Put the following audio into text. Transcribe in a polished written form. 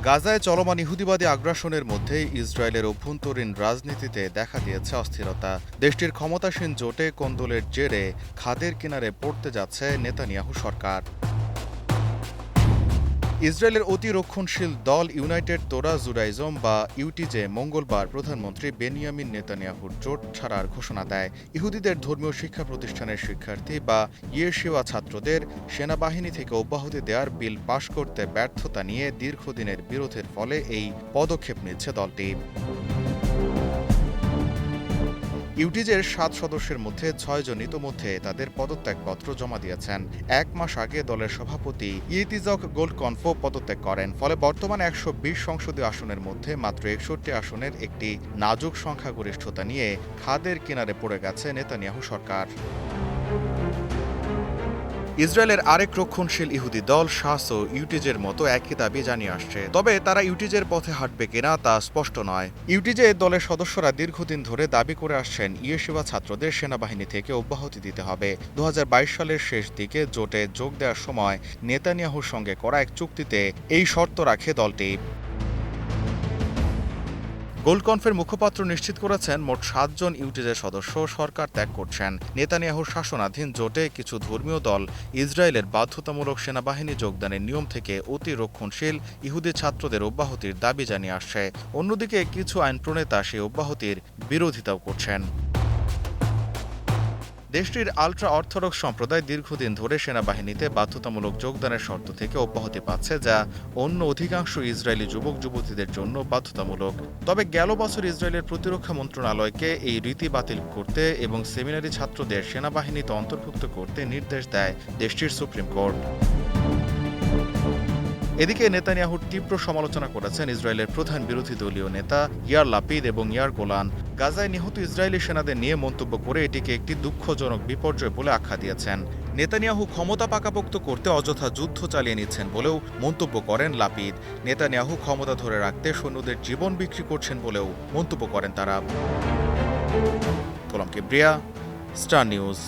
গাজায় চলমান ইহুদিবাদী আগ্রাসনের মধ্যে ইসরায়েলের অভ্যন্তরীণ রাজনীতিতে দেখা দিয়েছে অস্থিরতা। দেশটির ক্ষমতাসীন জোটে কোন্দলের জেরে খাদের কিনারে পড়তে যাচ্ছে নেতানিয়াহু সরকার। ইসরায়েলের অতি রক্ষণশীল দল ইউনাইটেড তোরা জুডাইজম বা ইউটিজে মঙ্গলবার প্রধানমন্ত্রী বেনিয়ামিন নেতানিয়াহুর জোট ছাড়ার ঘোষণা দেয়। ইহুদিদের ধর্মীয় শিক্ষা প্রতিষ্ঠানের শিক্ষার্থী বা ইয়েশিওয়া ছাত্রদের সেনাবাহিনী থেকে অব্যাহতি দেওয়ার বিল পাশ করতে ব্যর্থতা নিয়ে দীর্ঘদিনের বিরোধের ফলে এই পদক্ষেপ নিচ্ছে দলটি। ইউটিজের 7 সদস্যের মধ্যে 6 জন ইতোমধ্যে তাদের পদত্যাগপত্র জমা দিয়েছেন। 1 মাস আগে দলের সভাপতি ইয়েতিজক গোল্ডকনফো পদত্যাগ করেন। ফলে বর্তমানে 120 সংসদীয় আসনের মধ্যে মাত্র 61 আসনের একটি নাজুক সংখ্যাগরিষ্ঠতা নিয়ে খাদের কিনারে পড়ে গেছে নেতানিয়াহু সরকার। ইসরায়েলের আরেক রক্ষণশীল ইহুদি দল শাসও ইউটিজের মতো একই দাবি জানিয়ে আসছে। তবে তারা ইউটিজের পথে হাঁটবে কিনা তা স্পষ্ট নয়। ইউটিজে দলের সদস্যরা দীর্ঘদিন ধরে দাবি করে আসছেন ইয়েশিওয়া ছাত্রদের সেনাবাহিনী থেকে অব্যাহতি দিতে হবে। 2022 সালের শেষ দিকে জোটে যোগ দেওয়ার সময় নেতানিয়াহুর সঙ্গে করা এক চুক্তিতে এই শর্ত রাখে দলটি। গোল্ডকনফের মুখপাত্র নিশ্চিত করেছেন মোট 7 জন ইউটিজের সদস্য সরকার ত্যাগ করছেন। নেতানিয়াহুর শাসনাধীন জোটে কিছু ধর্মীয় দল ইসরায়েলের বাধ্যতামূলক সেনাবাহিনী যোগদানের নিয়ম থেকে অতি রক্ষণশীল ইহুদি ছাত্রদের অব্যাহতির দাবি জানিয়ে আসছে। অন্যদিকে কিছু আইন প্রণেতা সেই অব্যাহতির বিরোধিতাও করছেন। দেশটির আলট্রা অর্থোডক্স সম্প্রদায় দীর্ঘদিন ধরে সেনাবাহিনীতে বাধ্যতামূলক যোগদানের শর্ত থেকে অব্যাহতি পাচ্ছে, যা অন্য অধিকাংশ ইসরায়েলি যুবক যুবতীদের জন্য বাধ্যতামূলক। তবে গেল বছর ইসরায়েলের প্রতিরক্ষা মন্ত্রণালয়কে এই রীতি বাতিল করতে এবং সেমিনারি ছাত্রদের সেনাবাহিনীতে অন্তর্ভুক্ত করতে নির্দেশ দেয় দেশটির সুপ্রিম কোর্ট। এদিকে নেতানিয়াহুর তীব্র সমালোচনা করেছেন ইসরায়েলের প্রধান বিরোধী দলীয় নেতা ইয়ার লাপিদ এবং ইয়ার গোলান। গাজায় নিহত ইসরায়েলি সেনাদের নিয়ে মন্তব্য করে এটিকে একটি দুঃখজনক বিপর্যয় বলে আখ্যা দিয়েছেন। নেতানিয়াহু ক্ষমতা পাকাপোক্ত করতে অযথা যুদ্ধ চালিয়ে নিচ্ছেন বলেও মন্তব্য করেন লাপিদ। নেতানিয়াহু ক্ষমতা ধরে রাখতে সৈন্যদের জীবন বিক্রি করছেন বলেও মন্তব্য করেন তারা। গোলাম কিবরিয়া, স্টার নিউজ।